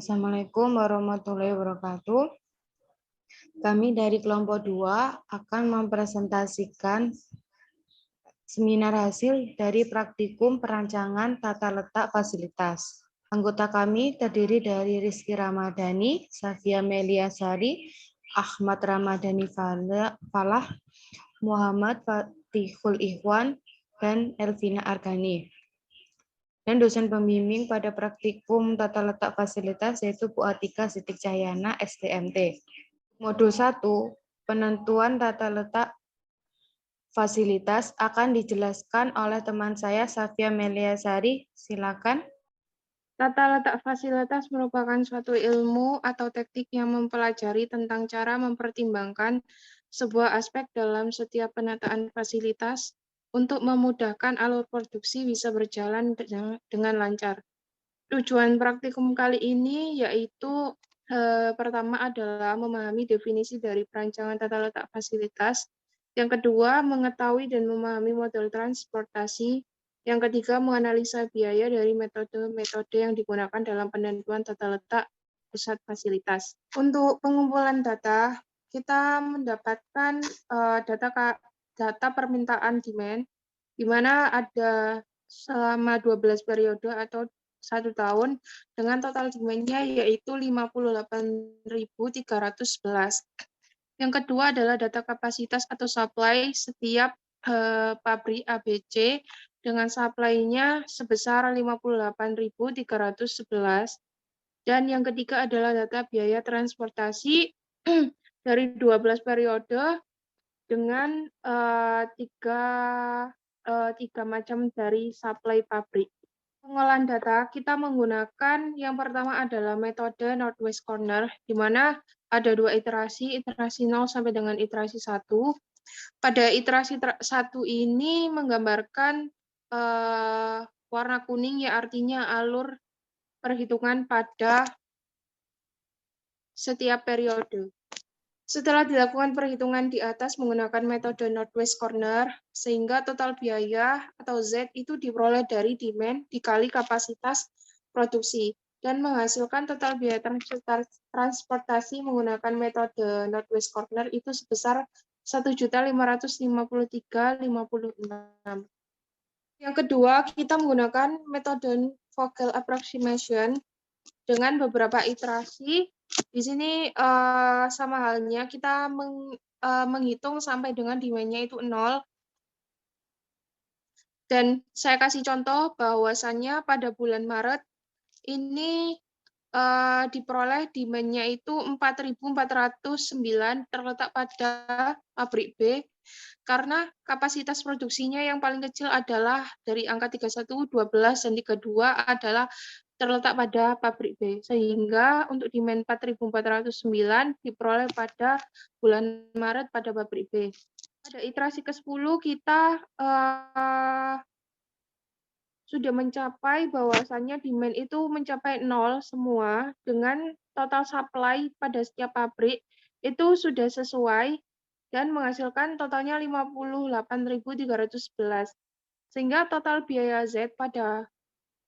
Assalamualaikum warahmatullahi wabarakatuh. Kami dari kelompok 2 akan mempresentasikan seminar hasil dari praktikum perancangan tata letak fasilitas. Anggota kami terdiri dari Rizky Ramadhani, Safia Meliasari, Ahmad Ramadhani Falah, Muhammad Fatihul Ikhwan, dan Elvina Argani. Dan dosen pembimbing pada praktikum tata letak fasilitas yaitu Bu Atika Sidik Cahyana, STMT. Modul 1, penentuan tata letak fasilitas akan dijelaskan oleh teman saya, Safia Meliasari. Silakan. Tata letak fasilitas merupakan suatu ilmu atau teknik yang mempelajari tentang cara mempertimbangkan sebuah aspek dalam setiap penataan fasilitas untuk memudahkan alur produksi bisa berjalan dengan lancar. Tujuan praktikum kali ini yaitu pertama adalah memahami definisi dari perancangan tata letak fasilitas, yang kedua mengetahui dan memahami model transportasi, yang ketiga menganalisa biaya dari metode-metode yang digunakan dalam penentuan tata letak pusat fasilitas. Untuk pengumpulan data, kita mendapatkan data permintaan demand, di mana ada selama 12 periode atau 1 tahun dengan total demand-nya yaitu 58.311. Yang kedua adalah data kapasitas atau supply setiap pabrik ABC dengan supply-nya sebesar 58.311. Dan yang ketiga adalah data biaya transportasi dari 12 periode dengan tiga macam dari supply pabrik. Pengolahan data, kita menggunakan yang pertama adalah metode Northwest Corner, di mana ada 2 iterasi 0 sampai dengan iterasi 1. Pada iterasi 1 ini menggambarkan warna kuning, ya artinya alur perhitungan pada setiap periode. Setelah dilakukan perhitungan di atas menggunakan metode Northwest Corner, sehingga total biaya atau Z itu diperoleh dari demand dikali kapasitas produksi, dan menghasilkan total biaya transportasi menggunakan metode Northwest Corner itu sebesar 1.553.056. Yang kedua, kita menggunakan metode Vogel Approximation dengan beberapa iterasi. Di sini sama halnya kita menghitung sampai dengan demand-nya itu 0. Dan saya kasih contoh bahwasannya pada bulan Maret ini diperoleh demand-nya itu 4.409 terletak pada pabrik B, karena kapasitas produksinya yang paling kecil adalah dari angka 31, 12, dan 32 adalah terletak pada pabrik B, sehingga untuk demand 4.409 diperoleh pada bulan Maret pada pabrik B. Pada iterasi ke-10 kita sudah mencapai bahwasannya demand itu mencapai 0 semua, dengan total supply pada setiap pabrik itu sudah sesuai dan menghasilkan totalnya 58.311. Sehingga total biaya Z pada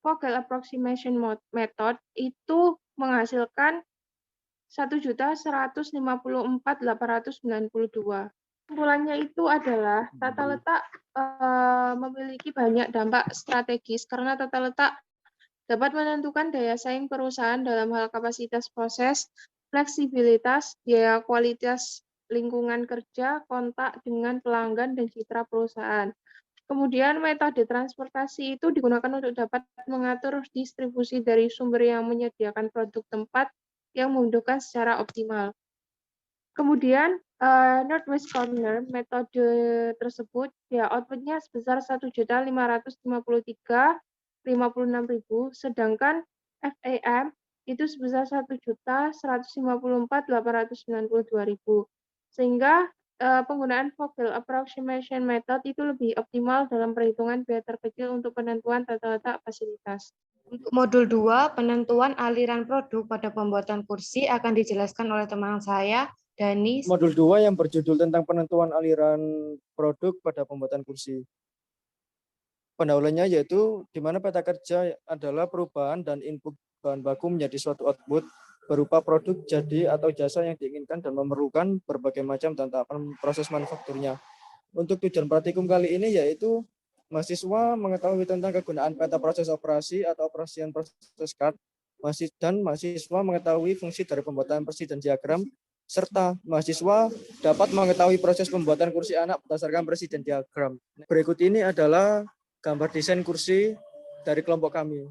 Vogel Approximation Method itu menghasilkan 1.154.892. Kesimpulannya itu adalah tata letak memiliki banyak dampak strategis karena tata letak dapat menentukan daya saing perusahaan dalam hal kapasitas proses, fleksibilitas, biaya, kualitas lingkungan kerja, kontak dengan pelanggan, dan citra perusahaan. Kemudian metode transportasi itu digunakan untuk dapat mengatur distribusi dari sumber yang menyediakan produk tempat yang membutuhkan secara optimal. Kemudian Northwest Corner metode tersebut ya outputnya sebesar 1.553.056.000, sedangkan FAM itu sebesar 1.154.892.000, sehingga penggunaan Vogel Approximation Method itu lebih optimal dalam perhitungan biaya terkecil untuk penentuan tata letak fasilitas. Untuk modul 2, penentuan aliran produk pada pembuatan kursi akan dijelaskan oleh teman saya, Dani. Modul 2 yang berjudul tentang penentuan aliran produk pada pembuatan kursi. Pendahuluannya yaitu di mana peta kerja adalah perubahan dan input bahan baku menjadi suatu output berupa produk jadi atau jasa yang diinginkan dan memerlukan berbagai macam dan tahapan proses manufakturnya. Untuk tujuan praktikum kali ini yaitu mahasiswa mengetahui tentang kegunaan peta proses operasi atau operasian proses card, dan mahasiswa mengetahui fungsi dari pembuatan presiden diagram, serta mahasiswa dapat mengetahui proses pembuatan kursi anak berdasarkan presiden diagram. Berikut ini adalah gambar desain kursi dari kelompok kami.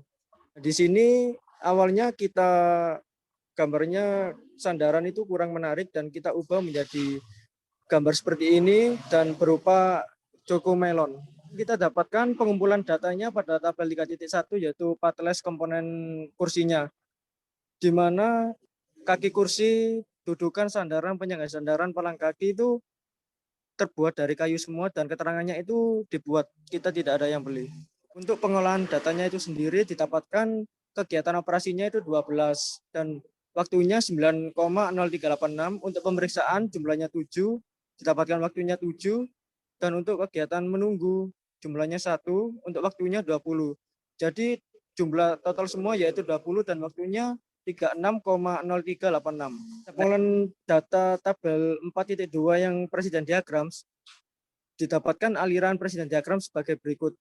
Di sini awalnya gambarnya sandaran itu kurang menarik dan kita ubah menjadi gambar seperti ini dan berupa Cocomelon. Kita dapatkan pengumpulan datanya pada tabel 3.1 yaitu pateles komponen kursinya, di mana kaki kursi, dudukan, sandaran, penyangga sandaran, palang kaki itu terbuat dari kayu semua dan keterangannya itu dibuat, kita tidak ada yang beli. Untuk pengolahan datanya itu sendiri didapatkan kegiatan operasinya itu 12 dan waktunya 9,0386, untuk pemeriksaan jumlahnya 7, didapatkan waktunya 7, dan untuk kegiatan menunggu jumlahnya 1, untuk waktunya 20. Jadi jumlah total semua yaitu 20 dan waktunya 36,0386. Pengolahan data tabel 4.2 yang presiden diagram didapatkan aliran presiden diagram sebagai berikut.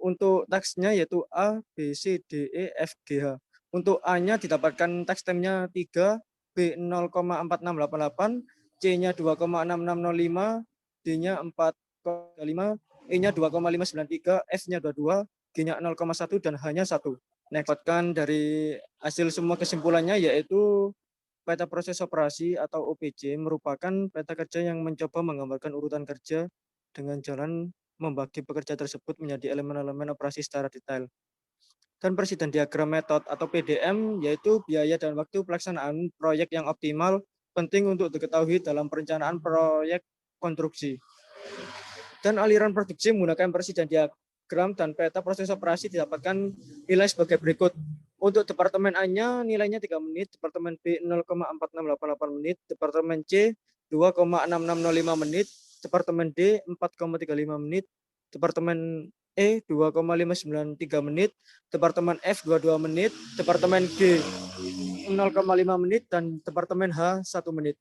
Untuk teksnya yaitu A, B, C, D, E, F, G, H. Untuk A-nya didapatkan teks temnya 3, B 0,4688, C-nya 2,6605, D-nya 4,5, E-nya 2,593, F-nya 22, G-nya 0,1 dan H-nya 1. Dapatkan dari hasil semua kesimpulannya yaitu peta proses operasi atau OPJ merupakan peta kerja yang mencoba menggambarkan urutan kerja dengan jalan membagi pekerja tersebut menjadi elemen-elemen operasi secara detail. Dan presiden diagram metode atau PDM yaitu biaya dan waktu pelaksanaan proyek yang optimal penting untuk diketahui dalam perencanaan proyek konstruksi. Dan aliran produksi menggunakan presiden diagram dan peta proses operasi didapatkan nilai sebagai berikut. Untuk departemen A-nya nilainya 3 menit, departemen B 0,4688 menit, departemen C 2,6605 menit, departemen D 4,35 menit, departemen E 2,593 menit, departemen F 22 menit, departemen G 0,5 menit, dan departemen H 1 menit.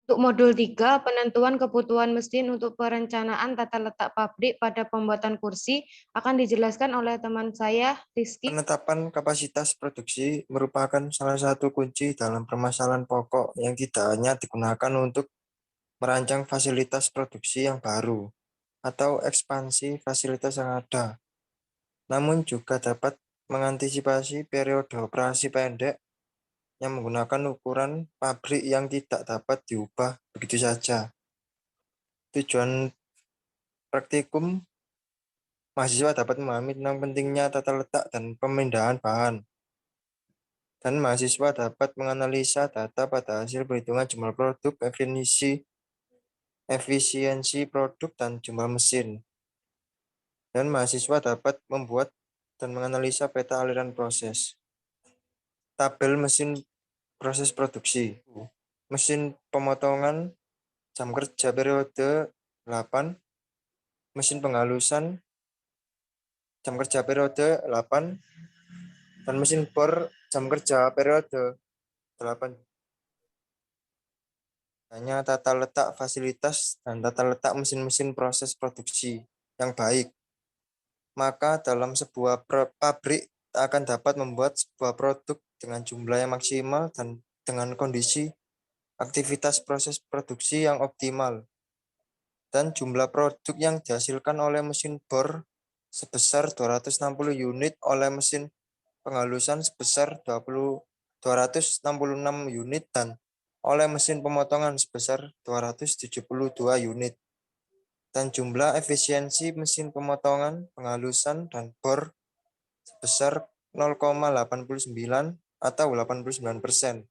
Untuk modul 3, penentuan kebutuhan mesin untuk perencanaan tata letak pabrik pada pembuatan kursi akan dijelaskan oleh teman saya, Rizky. Penetapan kapasitas produksi merupakan salah satu kunci dalam permasalahan pokok yang tidak hanya digunakan untuk merancang fasilitas produksi yang baru atau ekspansi fasilitas yang ada, namun juga dapat mengantisipasi periode operasi pendek yang menggunakan ukuran pabrik yang tidak dapat diubah begitu saja. Tujuan praktikum, mahasiswa dapat memahami tentang pentingnya tata letak dan pemindahan bahan, dan mahasiswa dapat menganalisa data pada hasil perhitungan jumlah produk, efisiensi produk, dan jumlah mesin. Dan mahasiswa dapat membuat dan menganalisa peta aliran proses. Tabel mesin proses produksi. Mesin pemotongan, jam kerja periode 8. Mesin penghalusan, jam kerja periode 8. Dan mesin bor, jam kerja periode 8. Hanya tata letak fasilitas dan tata letak mesin-mesin proses produksi yang baik, maka dalam sebuah pabrik akan dapat membuat sebuah produk dengan jumlah yang maksimal dan dengan kondisi aktivitas proses produksi yang optimal. Dan jumlah produk yang dihasilkan oleh mesin bor sebesar 260 unit, oleh mesin penghalusan sebesar 266 unit, dan oleh mesin pemotongan sebesar 272 unit. Dan jumlah efisiensi mesin pemotongan, penghalusan, dan bor sebesar 0,89 atau 89%.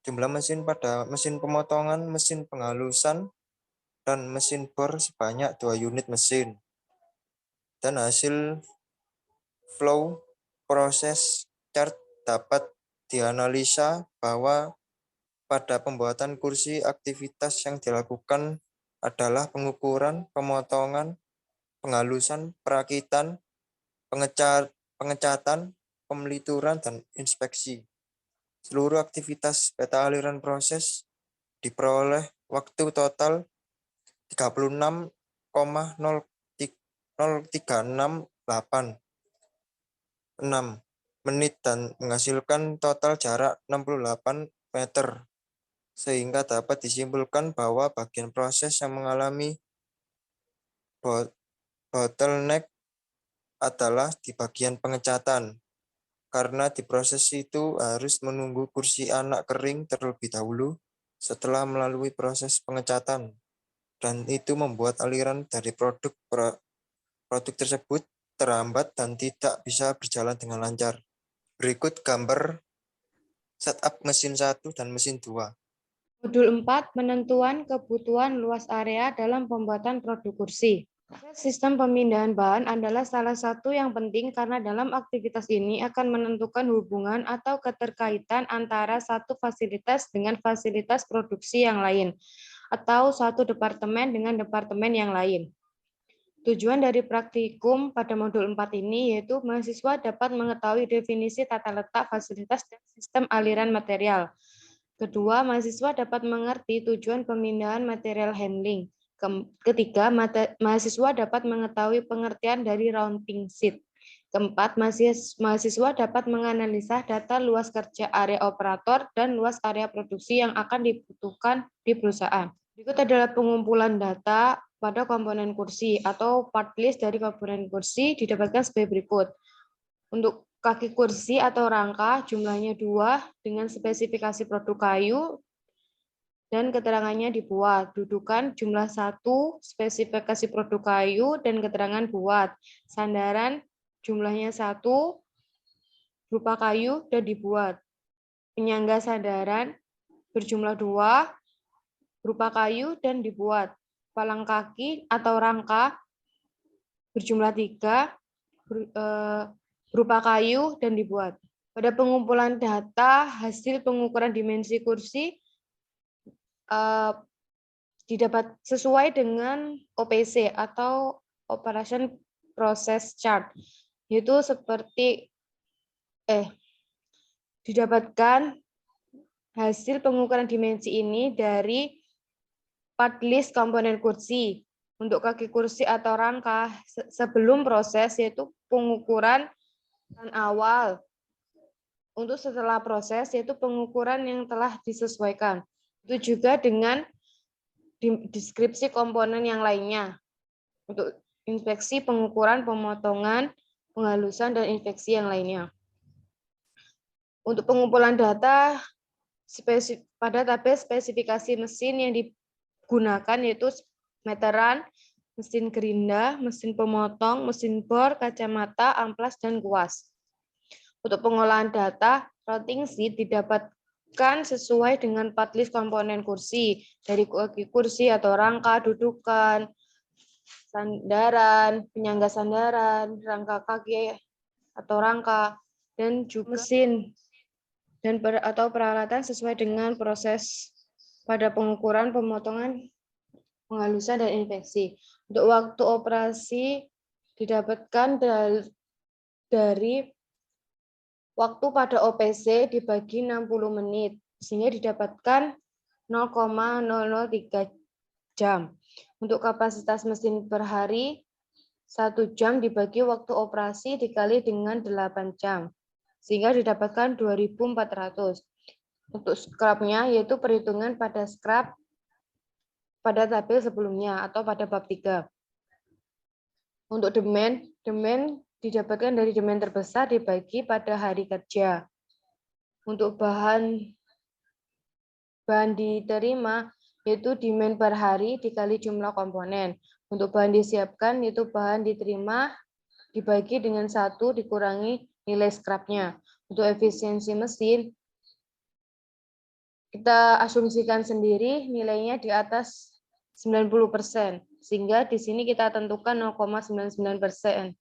Jumlah mesin pada mesin pemotongan, mesin penghalusan, dan mesin bor sebanyak 2 unit mesin. Dan hasil flow proses chart dapat dianalisa bahwa pada pembuatan kursi aktivitas yang dilakukan adalah pengukuran, pemotongan, penghalusan, perakitan, pengecatan, pemelituran, dan inspeksi. Seluruh aktivitas peta aliran proses diperoleh waktu total 36,0368 menit dan menghasilkan total jarak 68 meter, sehingga dapat disimpulkan bahwa bagian proses yang mengalami bottleneck adalah di bagian pengecatan, karena di proses itu harus menunggu kursi anak kering terlebih dahulu setelah melalui proses pengecatan, dan itu membuat aliran dari produk tersebut terhambat dan tidak bisa berjalan dengan lancar. Berikut gambar setup mesin 1 dan mesin 2. Modul 4, penentuan kebutuhan luas area dalam pembuatan produk kursi. Sistem pemindahan bahan adalah salah satu yang penting karena dalam aktivitas ini akan menentukan hubungan atau keterkaitan antara satu fasilitas dengan fasilitas produksi yang lain, atau satu departemen dengan departemen yang lain. Tujuan dari praktikum pada modul 4 ini yaitu mahasiswa dapat mengetahui definisi tata letak fasilitas dan sistem aliran material. Kedua, mahasiswa dapat mengerti tujuan pemindahan material handling. Ketiga, mahasiswa dapat mengetahui pengertian dari routing sheet. Keempat, mahasiswa dapat menganalisa data luas kerja area operator dan luas area produksi yang akan dibutuhkan di perusahaan. Berikut adalah pengumpulan data pada komponen kursi atau part list dari komponen kursi didapatkan sebagai berikut. Untuk kaki kursi atau rangka jumlahnya 2 dengan spesifikasi produk kayu dan keterangannya dibuat. Dudukan jumlah 1, spesifikasi produk kayu dan keterangan buat. Sandaran jumlahnya 1, berupa kayu dan dibuat. Penyangga sandaran berjumlah 2, berupa kayu dan dibuat. Palang kaki atau rangka berjumlah 3, berupa kayu dan dibuat. Pada pengumpulan data hasil pengukuran dimensi kursi didapat sesuai dengan OPC atau Operation Process Chart, yaitu seperti didapatkan hasil pengukuran dimensi ini dari part list komponen kursi. Untuk kaki kursi atau rangka sebelum proses yaitu pengukuran awal. Untuk setelah proses yaitu pengukuran yang telah disesuaikan. Itu juga dengan deskripsi komponen yang lainnya. Untuk inspeksi, pengukuran, pemotongan, penghalusan, dan infeksi yang lainnya. Untuk pengumpulan data pada tabel spesifikasi mesin yang digunakan yaitu meteran, mesin gerinda, mesin pemotong, mesin bor, kacamata, amplas, dan kuas. Untuk pengolahan data, routing sheet didapatkan sesuai dengan part list komponen kursi, dari kaki kursi atau rangka, dudukan, sandaran, penyangga sandaran, rangka kaki atau rangka, dan juga mesin dan atau peralatan sesuai dengan proses pada pengukuran, pemotongan, penghalusan, dan infeksi. Untuk waktu operasi didapatkan dari waktu pada OPC dibagi 60 menit, sehingga didapatkan 0,003 jam. Untuk kapasitas mesin per hari, 1 jam dibagi waktu operasi dikali dengan 8 jam, sehingga didapatkan 2.400. Untuk scrap-nya, yaitu perhitungan pada scrap pada tabel sebelumnya atau pada bab 3. Untuk demand didapatkan dari demand terbesar dibagi pada hari kerja. Untuk bahan diterima yaitu demand per hari dikali jumlah komponen. Untuk bahan disiapkan yaitu bahan diterima dibagi dengan 1 dikurangi nilai scrap-nya. Untuk efisiensi mesin kita asumsikan sendiri nilainya di atas 90%, sehingga di sini kita tentukan 0,99%,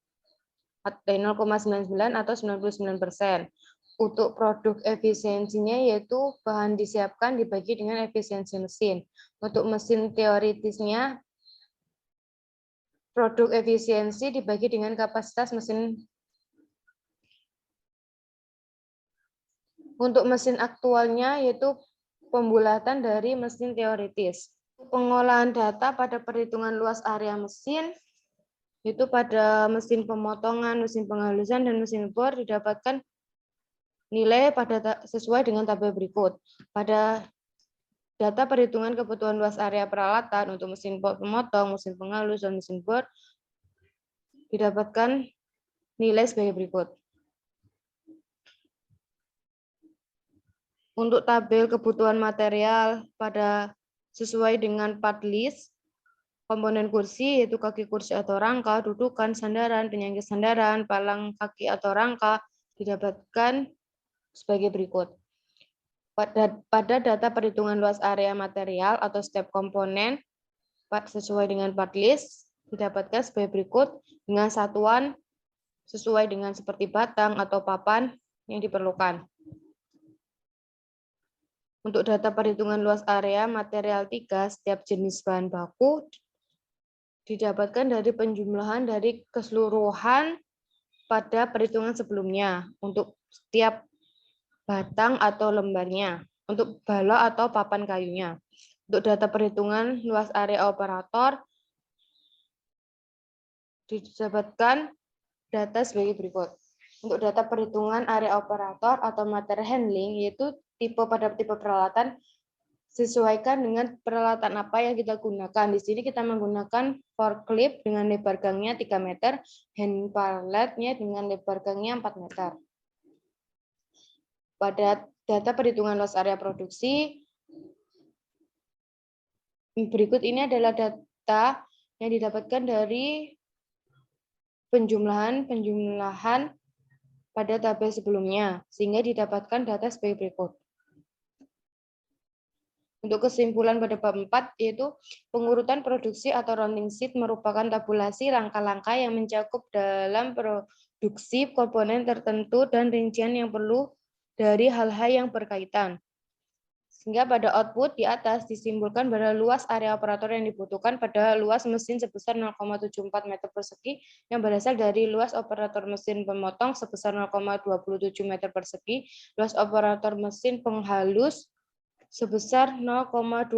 0,99 atau 99%. Untuk produk efisiensinya yaitu bahan disiapkan dibagi dengan efisiensi mesin. Untuk mesin teoritisnya, produk efisiensi dibagi dengan kapasitas mesin Untuk mesin aktualnya yaitu pembulatan dari mesin teoritis. Pengolahan data pada perhitungan luas area mesin itu pada mesin pemotongan, mesin penghalusan, dan mesin bor didapatkan nilai sesuai dengan tabel berikut. Pada data perhitungan kebutuhan luas area peralatan untuk mesin pemotong, mesin penghalus, dan mesin bor didapatkan nilai sebagai berikut. Untuk tabel kebutuhan material pada sesuai dengan part list, komponen kursi yaitu kaki kursi atau rangka, dudukan, sandaran, penyangga sandaran, palang kaki atau rangka didapatkan sebagai berikut. Pada data perhitungan luas area material atau step komponen sesuai dengan part list didapatkan sebagai berikut dengan satuan sesuai dengan seperti batang atau papan yang diperlukan. Untuk data perhitungan luas area material 3, setiap jenis bahan baku didapatkan dari penjumlahan dari keseluruhan pada perhitungan sebelumnya untuk setiap batang atau lembarnya, untuk balok atau papan kayunya. Untuk data perhitungan luas area operator didapatkan data sebagai berikut. Untuk data perhitungan area operator atau material handling, yaitu pada tipe peralatan, sesuaikan dengan peralatan apa yang kita gunakan. Di sini kita menggunakan forklift dengan lebar gangnya 3 meter, hand palletnya dengan lebar gangnya 4 meter. Pada data perhitungan luas area produksi, berikut ini adalah data yang didapatkan dari penjumlahan pada tabel sebelumnya, sehingga didapatkan data sebagai berikut. Untuk kesimpulan pada bab 4, yaitu pengurutan produksi atau rounding sheet merupakan tabulasi langkah-langkah yang mencakup dalam produksi komponen tertentu dan rincian yang perlu dari hal-hal yang berkaitan. Sehingga pada output di atas disimpulkan pada luas area operator yang dibutuhkan pada luas mesin sebesar 0,74 meter persegi yang berasal dari luas operator mesin pemotong sebesar 0,27 meter persegi, luas operator mesin penghalus sebesar 0,25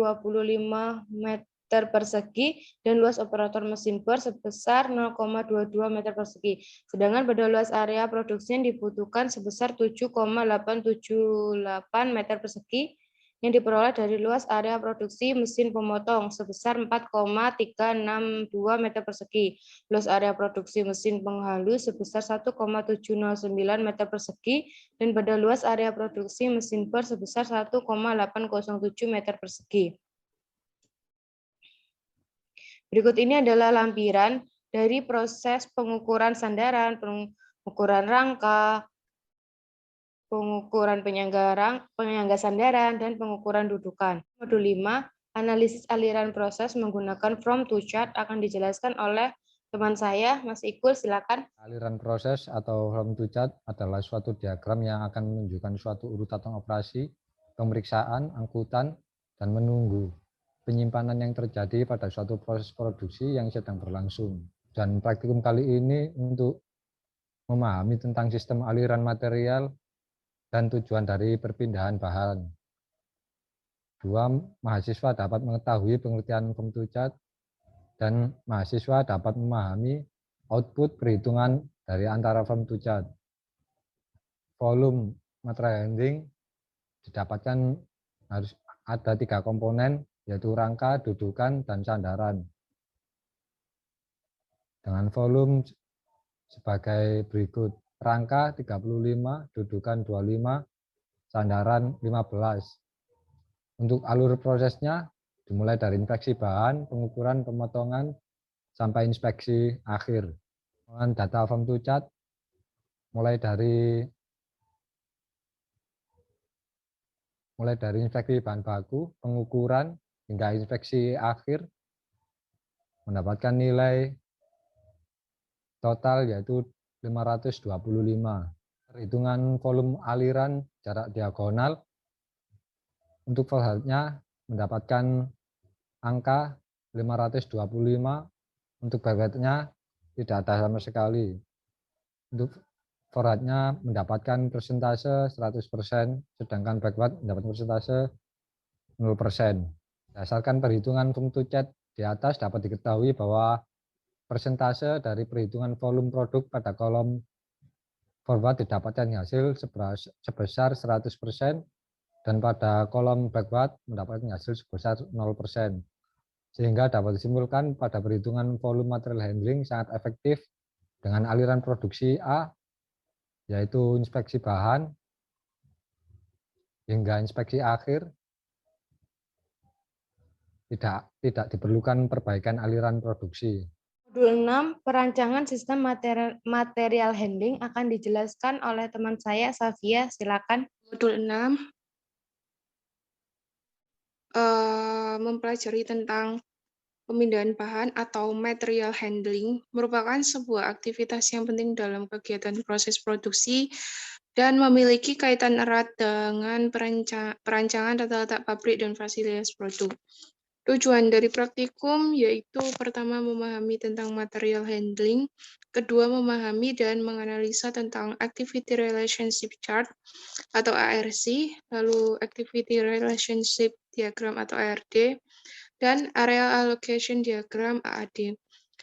meter persegi, dan luas operator mesin bor sebesar 0,22 meter persegi. Sedangkan pada luas area produksi yang dibutuhkan sebesar 7,878 meter persegi, yang diperoleh dari luas area produksi mesin pemotong sebesar 4,362 meter persegi, luas area produksi mesin penghalus sebesar 1,709 meter persegi, dan pada luas area produksi mesin bor sebesar 1,807 meter persegi. Berikut ini adalah lampiran dari proses pengukuran sandaran, pengukuran rangka, pengukuran penyangga sandaran, dan pengukuran dudukan. Modul 5, analisis aliran proses menggunakan from to chart akan dijelaskan oleh teman saya, Mas Ikul, silakan. Aliran proses atau from to chart adalah suatu diagram yang akan menunjukkan suatu urutan operasi, pemeriksaan, angkutan, dan menunggu penyimpanan yang terjadi pada suatu proses produksi yang sedang berlangsung. Dan praktikum kali ini untuk memahami tentang sistem aliran material dan tujuan dari perpindahan bahan. 2. Mahasiswa dapat mengetahui pengertian from to chart, dan mahasiswa dapat memahami output perhitungan dari antara from to chart. Volume material handling didapatkan harus ada 3 komponen, yaitu rangka, dudukan, dan sandaran. Dengan volume sebagai berikut: rangka 35, dudukan 25, sandaran 15. Untuk alur prosesnya dimulai dari inspeksi bahan, pengukuran, pemotongan, sampai inspeksi akhir. Dengan data from to chart mulai dari inspeksi bahan baku, pengukuran, hingga inspeksi akhir mendapatkan nilai total yaitu 525. Perhitungan volume aliran jarak diagonal untuk voltnya mendapatkan angka 525, untuk bebetnya tidak ada sama sekali. Untuk forwardnya mendapatkan persentase 100%, sedangkan backward mendapatkan persentase 0%. Berdasarkan perhitungan Fung2Chat di atas dapat diketahui bahwa persentase dari perhitungan volume produk pada kolom forward didapatkan hasil sebesar 100% dan pada kolom backward mendapatkan hasil sebesar 0%. Sehingga dapat disimpulkan pada perhitungan volume material handling sangat efektif dengan aliran produksi A, yaitu inspeksi bahan hingga inspeksi akhir, tidak diperlukan perbaikan aliran produksi. Modul 6, perancangan sistem material handling akan dijelaskan oleh teman saya, Safia. Silakan. Modul 6 mempelajari tentang pemindahan bahan atau material handling merupakan sebuah aktivitas yang penting dalam kegiatan proses produksi dan memiliki kaitan erat dengan perancangan tata letak pabrik dan fasilitas produk. Tujuan dari praktikum yaitu pertama memahami tentang material handling, kedua memahami dan menganalisa tentang Activity Relationship Chart atau ARC, lalu Activity Relationship Diagram atau ARD, dan Area Allocation Diagram AAD.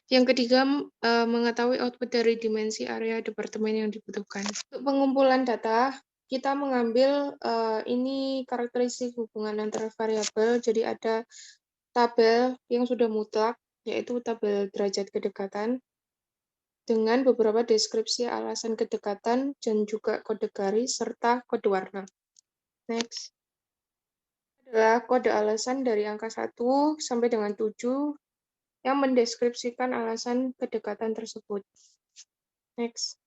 Yang ketiga, mengetahui output dari dimensi area departemen yang dibutuhkan. Untuk pengumpulan data, kita mengambil ini karakteristik hubungan antara variabel, jadi ada tabel yang sudah mutlak, yaitu tabel derajat kedekatan, dengan beberapa deskripsi alasan kedekatan dan juga kode garis serta kode warna. Next. Adalah kode alasan dari angka 1 sampai dengan 7 yang mendeskripsikan alasan kedekatan tersebut. Next.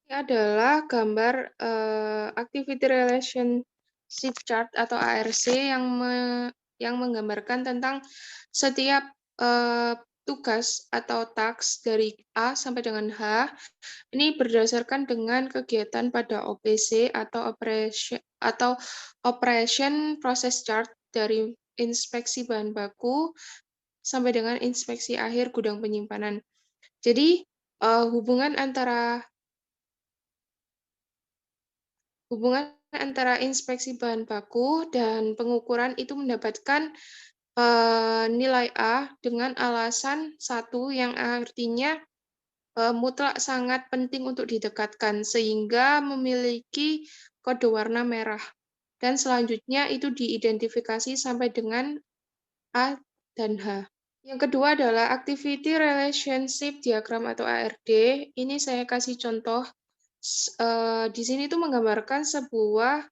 Ini adalah gambar Activity Relationship Chart atau ARC yang menggambarkan tentang setiap tugas atau task dari A sampai dengan H. Ini berdasarkan dengan kegiatan pada OPC atau operation process chart dari inspeksi bahan baku sampai dengan inspeksi akhir gudang penyimpanan. Jadi hubungan antara inspeksi bahan baku dan pengukuran itu mendapatkan nilai A dengan alasan 1 yang artinya mutlak sangat penting untuk didekatkan sehingga memiliki kode warna merah. Dan selanjutnya itu diidentifikasi sampai dengan A dan H. Yang kedua adalah Activity Relationship Diagram atau ARD. Ini saya kasih contoh. Di sini itu menggambarkan sebuah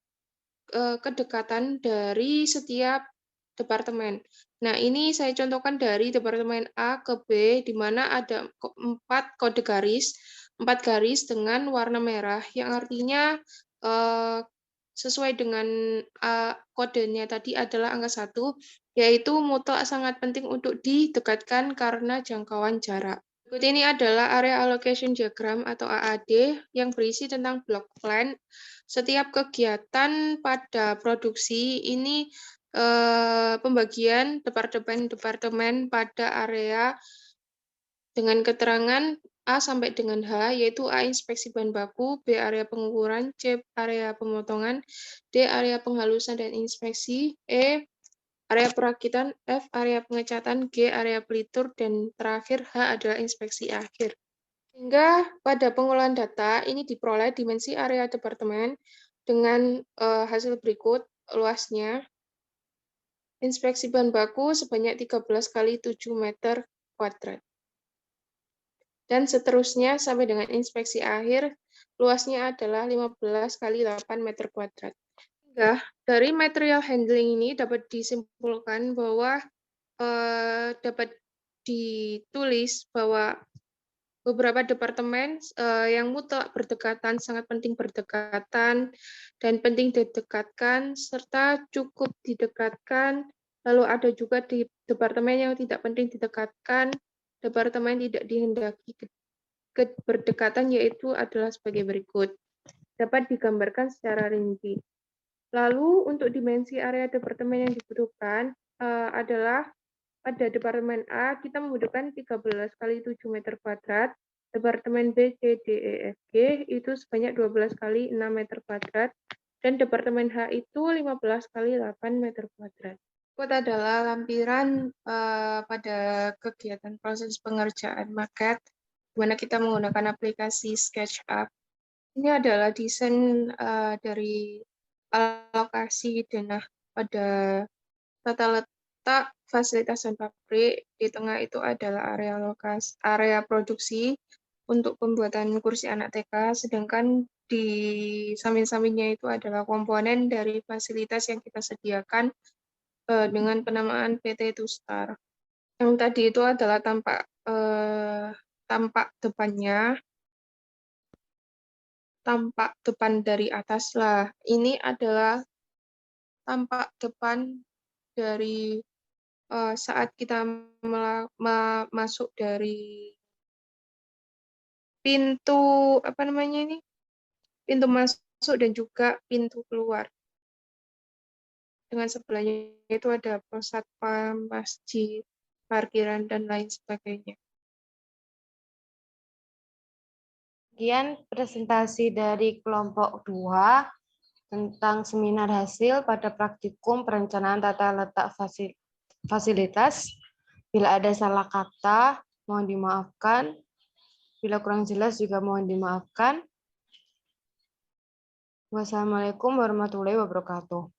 kedekatan dari setiap departemen. Nah, ini saya contohkan dari departemen A ke B, di mana ada 4 kode garis, 4 garis dengan warna merah, yang artinya sesuai dengan kodenya tadi adalah angka 1, yaitu mutlak sangat penting untuk didekatkan karena jangkauan jarak. Berikut ini adalah Area Allocation Diagram atau AAD yang berisi tentang block plan. Setiap kegiatan pada produksi ini pembagian departemen-departemen pada area dengan keterangan A sampai dengan H, yaitu A inspeksi bahan baku, B area pengukuran, C area pemotongan, D area penghalusan dan inspeksi, E area perakitan, F area pengecatan, G area pelitur, dan terakhir H adalah inspeksi akhir. Sehingga pada pengolahan data ini diperoleh dimensi area departemen dengan hasil berikut luasnya. Inspeksi bahan baku sebanyak 13 kali 7 meter kuadrat. Dan seterusnya sampai dengan inspeksi akhir, luasnya adalah 15 kali 8 meter kuadrat. Sehingga dari material handling ini dapat disimpulkan bahwa dapat ditulis bahwa beberapa departemen yang mutlak berdekatan, sangat penting berdekatan, dan penting didekatkan, serta cukup didekatkan. Lalu ada juga di departemen yang tidak penting didekatkan, departemen tidak dihendaki berdekatan, yaitu adalah sebagai berikut. Dapat digambarkan secara rinci. Lalu untuk dimensi area departemen yang dibutuhkan adalah pada departemen A kita membutuhkan 13 kali 7 meter kuadrat, Departemen B, C, D, E, F, G itu sebanyak 12 kali 6 meter kuadrat, dan Departemen H itu 15 kali 8 meter kuadrat. Berikut adalah lampiran pada kegiatan proses pengerjaan maket, di mana kita menggunakan aplikasi SketchUp. Ini adalah desain dari alokasi dana pada tata letak fasilitas dan pabrik. Di tengah itu adalah area produksi untuk pembuatan kursi anak TK, sedangkan di samping-sampingnya itu adalah komponen dari fasilitas yang kita sediakan dengan penamaan PT Tustar. Yang tadi itu adalah tampak depannya, tampak depan dari atas lah. Ini adalah tampak depan dari saat kita masuk dari pintu pintu masuk dan juga pintu keluar. Dengan sebelahnya itu ada Posatpam, masjid, parkiran, dan lain sebagainya. Sekian presentasi dari kelompok 2 tentang seminar hasil pada praktikum perencanaan tata letak fasilitas. Bila ada salah kata, mohon dimaafkan. Bila kurang jelas juga mohon dimaafkan. Wassalamualaikum warahmatullahi wabarakatuh.